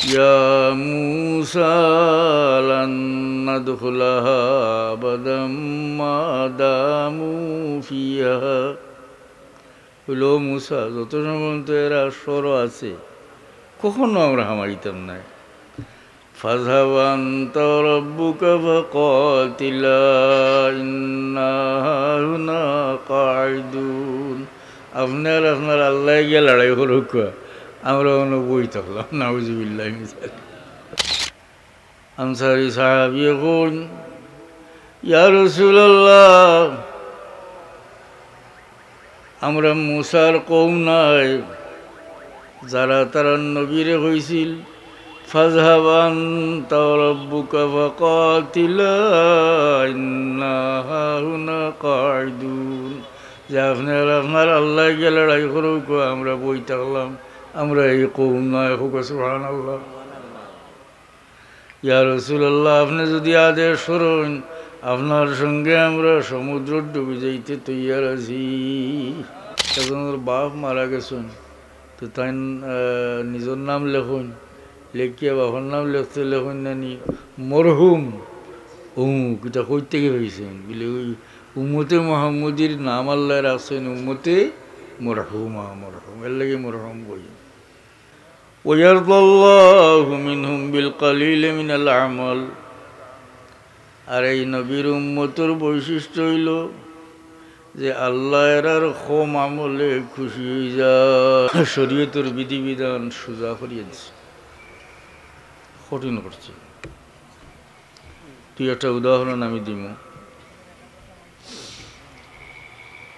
ইয়া মূসা লান নাদখুলাহা আবাদাম মা দামু ফিহা। হইল মূসা, যত সময় পর্যন্ত এরা সরো আছে কখনো আমরা হামাইতাম না। ফাযহাব আনতা ওয়া রাব্বুকা ফাকাতিলা ইন্না হাহুনা কাঈদুন। আপনার আল্লাহ গিয়া লড়াই করুক, আমরা কোনো বই থাকলাম। নাউযুবিল্লাহি মিন যালিক। আনসারী সাহাবী যখন ইয়া রাসূলুল্লাহ, আমরা মূসার কওম নাই যারা তারা নবীরে হইছিল ফাযহাব আনতা ওয়া রাব্বুকা ফাকাতিলা ইন্না হাহুনা কাঈদুন, যে আপনার আল্লাহ গিয়ে লড়াই করুক, আমরা বই থাকলাম, আমরা এই কওম নয়। হোক সুবহানাল্লাহ। ইয়া রাসূলুল্লাহ, আপনি যদি আদেশ করেন আপনার সঙ্গে আমরা সমুদ্র ডুবে যাইতে তৈয়ার আছি। একজনের বাপ মারা গেছেন, তো তাই নিজের নাম লেখুন, লেখিয়া বাবার নাম লেখতে লেখুন নানি মরহুম অমুক। এটা কই থেকে হয়েছেন বলে ওই উম্মতে মুহাম্মদীর নাম আল্লাহ রাখছেন উম্মতে মরহুমা, মরহুম এর লাগে মরহুম বই। ওয়ারদাল্লাহু মিনহুম বিল কালিল মিনাল আমাল। আর এই নবীর উম্মতের বৈশিষ্ট্য হইল যে আল্লাহ এরার কম আমলে খুশি হয়ে যায়। শরীয়তের বিধিবিধান সোজা করিয়ে দিচ্ছে, কঠিন করছে। তুই একটা উদাহরণ আমি দিব।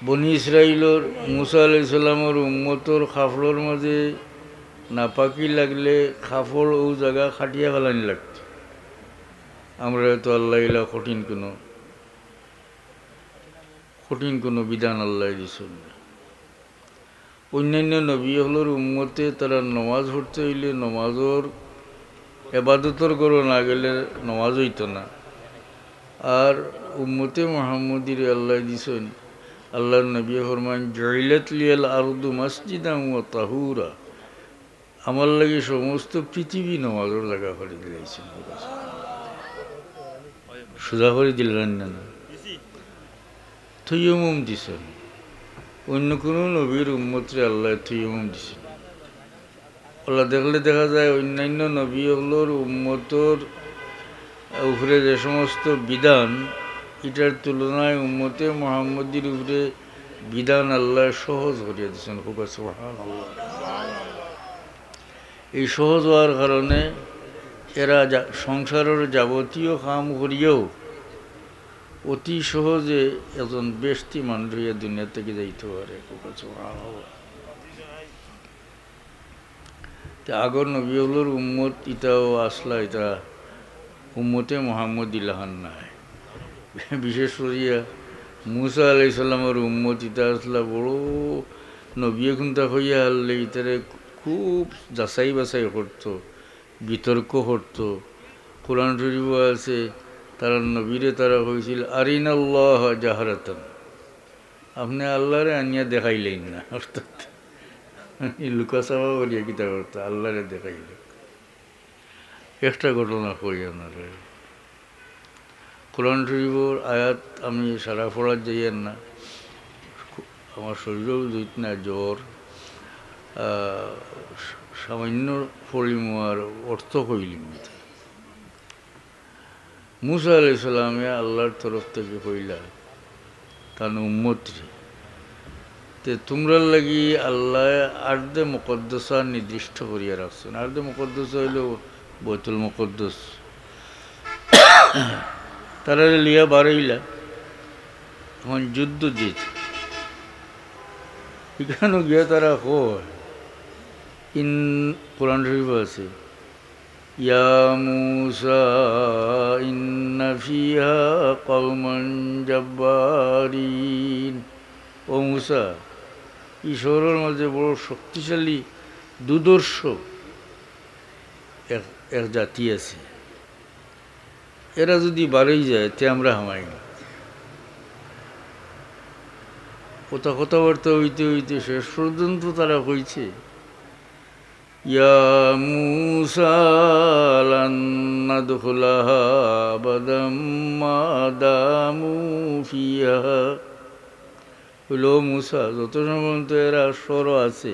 বনি ইসরাইলর মূসা আলাইহিস সালামের উম্মতর কাফড়ের মাঝে নাপাকি লাগলে কাপড় ও জায়গা খাটিয়া ফেলানি লাগত। আমরা তো আল্লাহ ইলা কঠিন কোনো বিধান আল্লাহ দিয়েছেন। অন্যান্য নবী হলোর উম্মতে তারা নমাজ পড়তে হইলে নমাজর এবাদতর করো না গেলে নমাজ হইত না। আর উম্মতে মুহাম্মদীর আল্লাহ দিয়েছেন, আল্লাহর নবী ফরমান জুইলাত লিয়াল আরদু মসজিদান ওয়া তাহুরা, আমার লাগে সমস্ত পৃথিবী নমাজের জায়গা করে দিয়েছেন। সোজা করে দিলেন না, থৈয়মুম দিছেন। অন্য কোনো নবীর উম্মতরে আল্লাহ থৈয়মুম দিছেন। আল্লাহ দেখলে দেখা যায় অন্যান্য নবী হলোর উম্মতর উপরে যে সমস্ত বিধান, এটার তুলনায় উম্মতে মুহাম্মদীর উপরে বিধান আল্লাহ সহজ করিয়া দিয়েছেন। খুব সুবহানাল্লাহ। এই সহজ হওয়ার কারণে এরা সংসারের যাবতীয় কাম করিয়েও অতি সহজে একজন বেশতি মানুষ হইয়া দুনিয়া থেকে যাইতে পারে। খুব সুবহানাল্লাহ। আগর নবীগুলোর উম্মত ইটাও আসলা, এটা উম্মতে মুহাম্মদ ইলাহান নাই। বিশেষ করিয়া মূসা আলাইহিস সালামের উম্মত ইটা আসলা বড় নবী খুনটা হইয়া আনলে ইতারে খুব যাচাই বাছাই করতো, বিতর্ক করতো। কোরআন শরীফ আছে তারা নবীরে তারা হয়েছিল আরিনাল্লাহ জাহরাতান, আপনি আল্লাহরে আনিয়া দেখাইলেন না, অর্থাৎ লুকাচাপা করিয়া কিতা করতো, আল্লাহরে দেখাইল। একটা ঘটনা কই আপনারা, কোরআন শরীফের আয়াত আমি সারা পড়ার যাইয়েন না, আমার শরীরেও জইত না, জ্বর, সামান্য পড়িমু আর অর্থ কইলিম। মূসা আলাইহিস সালামে আল্লাহর তরফ থেকে কইলা তার উম্মতরে, তে তোমরা লাগি আল্লাহ আরদে মুকদ্দাসা নির্দিষ্ট করিয়া রাখছেন। আরদে মুকদ্দাসা হইল বাইতুল মুকদ্দাস। তারা লিয়া বাড়াইলা, এখন যুদ্ধ জিত, এখানে গিয়া তারা কয় কোরআন শরীফ আছে ইয়া মূসা ইন্না ফিহা কওমান জাব্বারিন। ও মূসা, এই শহরের মাঝে বড় শক্তিশালী দুর্ধর্ষ এক জাতি আছে, এরা যদি বাড়াই যায় তে আমরা হামাই না। কথাবার্তা হইতে হইতে শেষ পর্যন্ত তারা কইছে ইয়া মূসা লান নাদখুলাহা আবাদাম মা দামু ফিহা, হইল মূসা যত সময় পর্যন্ত এরা সর আছে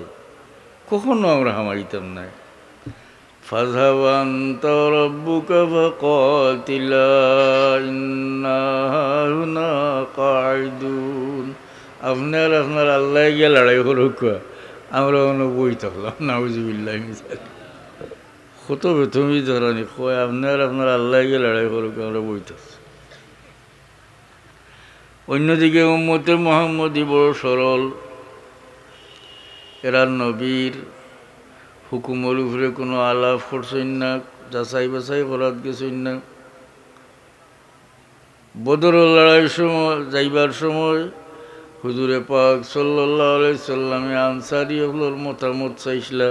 কখনো আমরা হামাইতাম না। ফাযহাব আনতা ওয়া রাব্বুকা ফাকাতিলা ইন্না হাহুনা কাঈদুন, আপনার আপনার আল্লাহ গিয়ে লড়াই করুক, আমরা কোনো বই থাকলাম নাউজুবিল্লাহ মিসাল কত বেতমি ধরানি কয় আপনার আপনার আল্লাহ গিয়ে লড়াই করুক, আমরা বই থাকছি। অন্যদিকে উম্মতে মুহাম্মদী বড় সরল, এরা নবীর হুকুমের উপরে কোনো আলাপ করছেন না, যাচাই বাছাই করাত গেছেন না। বদরের লড়াইয়ের সময় যাইবার সময় হুজুরে পাক সাল্লাল্লাহু আলাইহি সাল্লামে আনসারী হলোর মতামত চাইছিলা।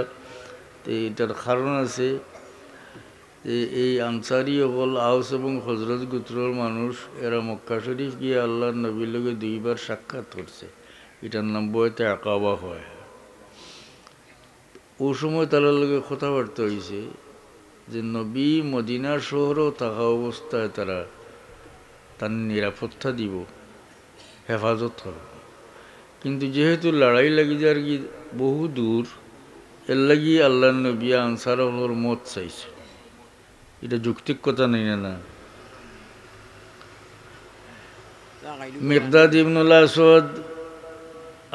তো এটার কারণ আছে যে এই আনসারী হল আউস এবং হজরত গোত্রের মানুষ, এরা মক্কা শরীফ গিয়ে আল্লাহর নবীর লগে দুইবার সাক্ষাৎ করছে, এটার নাম বইতে আকাবা হয়। ও সময় তার লগে কথাবার্তা হয়েছে যে নবী মদিনার শহরেও থাকা অবস্থায় তারা তার নিরাপত্তা দিব, হেফাজত হবে। কিন্তু যেহেতু লড়াই লাগি যার কি বহু দূর, এর লাগি আল্লাহ নবী আনসার হলোর মত চাইছে। এটা যৌক্তিক কথা নেই না। মিকদাদ ইবনুল আসওয়াদ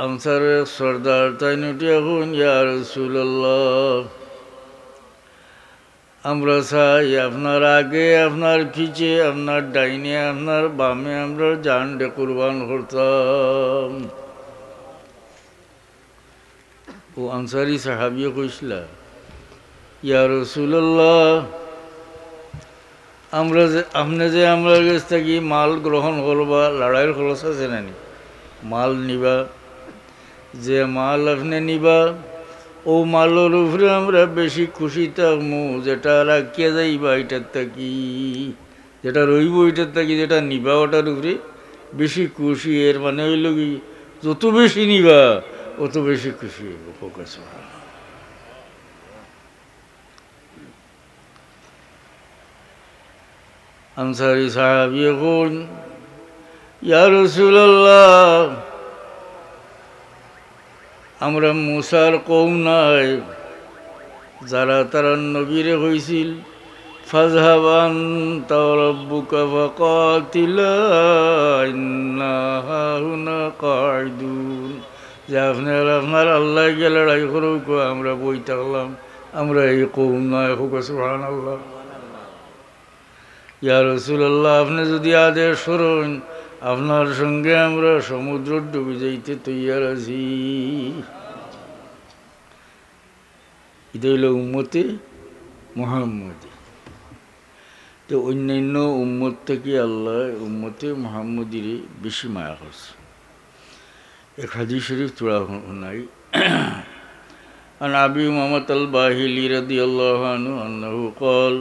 আনসারের সর্দার, তাই নটি এখন ইয়া রাসূলুল্লাহ, আমরা চাই আপনার আগে, আপনার পিছে, আপনার ডাইনে, আপনার বামে আমরা জানডে কুরবান করতাম। ও আনসারি সাহাবিও কইসলা, ইয়া রাসূলুল্লাহ, আমরা যে আপনি যে আমরা কাছ থেকে মাল গ্রহণ করবা, লড়াইয়ের খরচ আছে নানি, মাল নিবা, যে মাল আপনি নিবা ও মালের উপরে আমরা বেশি খুশি থাকবো, যেটা রাখিয়া যাইবা এটার থাকি, যেটা রইব এটার থাকি, যেটা নিবা ওটার উপরে বেশি খুশি। এর মানে হইল কি, যত বেশি নিবা অত বেশি খুশি হইব। ফোকাস আনসারি সাহাবী এখন, ইয়া রাসূলুল্লাহ, আমরা মুসার কওম নাই যারা তারা নবীরে হইছিল ফাযহাব আনতা ওয়া রাব্বুকা ফাকাতিলা ইন্না হাহুনা কাঈদুন, যে আপনার আপনার আল্লাহ গিয়ে লড়াই করুক, আমরা বই থাকলাম, আমরা এই কওম নয়। হোক সুবহানাল্লাহ। ইয়া রাসূলুল্লাহ, আপনি যদি আদেশ করেন আপনার সঙ্গে আমরা সমুদ্র ডুবে যাইতে তৈয়ার আছি। এটা হইল উম্মতে মুহাম্মদী। তো অন্যান্য উম্মত থেকে আল্লাহ উম্মতে মুহাম্মদীর বেশি মায়া করছে। এক হাদিস শরীফ তোরা নাই, عن أبي أمامة الباهلي رضي الله عنه أنه قال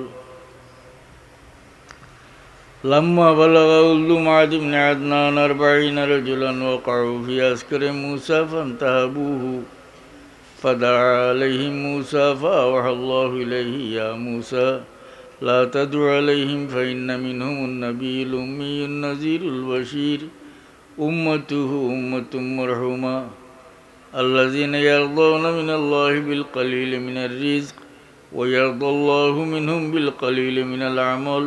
لما بلغ أولد معاذ بن عدنان 40 رجلا وقعوا في عسكر موسى فانتهبوه فدعا عليهم موسى فأوحى الله إليه يا موسى لا تدع عليهم فإن منهم النبي الأمي النذير البشير أمته أمة مرحومة الذين يرضون من الله بالقليل من الرزق ويرضى الله منهم بالقليل من العمل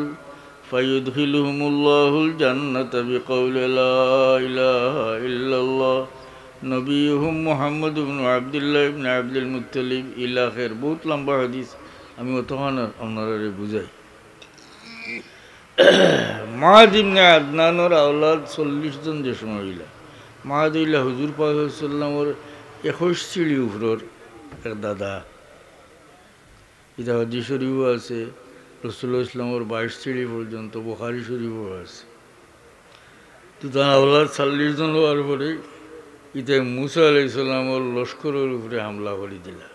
فيدخلهم الله الجنة بقول لا إله إلا الله نبيهم محمد بن عبد الله بن عبد المطلب إلى آخر। বহুত লম্বা হাদিস, আমি অতক্ষণ আপনারা বুঝাই। মুআয ইবনে আদনানের আওলাদ 40 জন যে সময় হইলা, মুআয হইলা হুজুর পাক সাল্লাল্লাহু আলাইহি ওয়াসাল্লামের 21 সিঁড়ি উপরের এক দাদা। এটা হাদিস শরীফও আছে, রাসূলুল্লাহ ইসলামের 22 সিঁড়ি পর্যন্ত বুখারী শরীফও আছে। তো তার আওলাদ 40 জন হওয়ার পরে ইতে মুসা আলাইহিস সালামের লস্করের উপরে হামলা করে দিলা।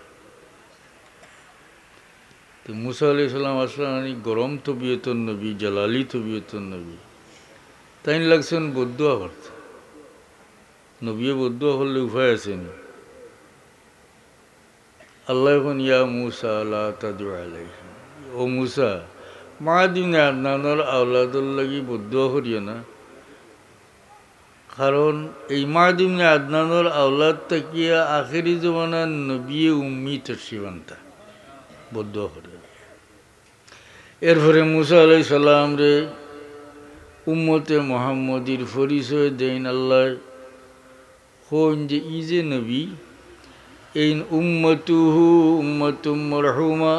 তো মুসা আলাইহিস সালাম আসলে গরম তবিয়তের নবী, জালালি তবিয়তের নবী, তাই লাগছেন বদুয়া করতে। নবী বদুয়া করলে উপায় আছে নি? আল্লাহ এখন ইয়া মুসা লা তাদু আলাইহিম, ও মুসা মাদ ইবনে আদনানের আওলাদর লাগি বদুয়া করিও না, কারণ এই মাদ ইবনে আদনানের আওলাদ তাকিয়া আখেরি জমানার নবী উম্মি তশরিফান্তা বদুয়া করিও। এরপরে মুসা আলাইহিস সালাম রে উম্মতে মুহাম্মদীর পরিচয় দেন আল্লাহ, কোন যে ই যে নবী এই উম্মতুহু উম্মাতুম মারহুমা,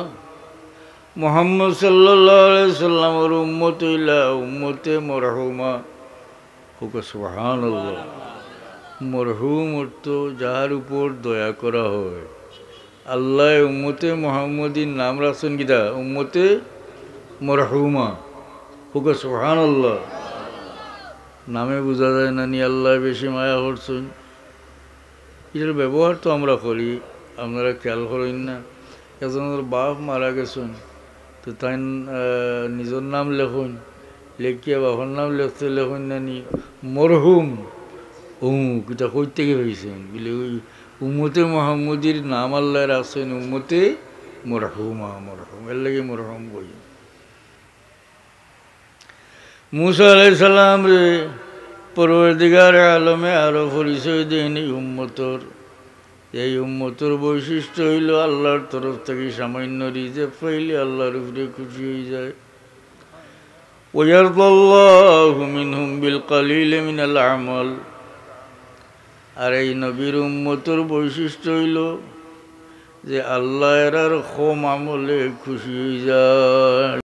মুহাম্মদ সাল্লাল্লাহু আলাইহি সাল্লামের উম্মত হইলা উম্মতে মারহুমা। হুক সুবহানাল্লাহ। মরহুম অর্থ যাহার উপর দয়া করা হয়। আল্লাহ উম্মতে মুহাম্মদীর নাম রাখছেন কিতা উম্মতে মারহুমা। হুক সুবহানাল্লাহ। নামে বোঝা যায় না নি আল্লাহ বেশি মায়া করছেন। এটার ব্যবহার তো আমরা করি, আপনারা খেয়াল করেন না। একজনের বাপ মারা গেছেন, তো তাই নিজের নাম লেখুন, লেখিয়া বাবার নাম লেখতে লেখুন না নি মরহুম এটা কই থেকে হয়েছেন বলে ওই উম্মতে মুহাম্মদীর নাম আল্লাহ রাখছেন উম্মতে মরহুমা, মরহুম এর লাগে মরহুম বই। মুসা আলাইহিস সালাম রে পরওয়ারদিগার আলমে আরো পরিচয় দেয়নি উম্মতর। এই উম্মতর বৈশিষ্ট্য হইল আল্লাহর তরফ থেকে সামান্য রিজেক পাইলে আল্লাহর উপরে খুশি হয়ে যায়। ওয়ারদাল্লাহু মিনহুম বিল কালিল মিনাল আমাল। আর এই নবীর উম্মতর বৈশিষ্ট্য হইল যে আল্লাহ এর কম আমলে খুশি হয়ে যায়।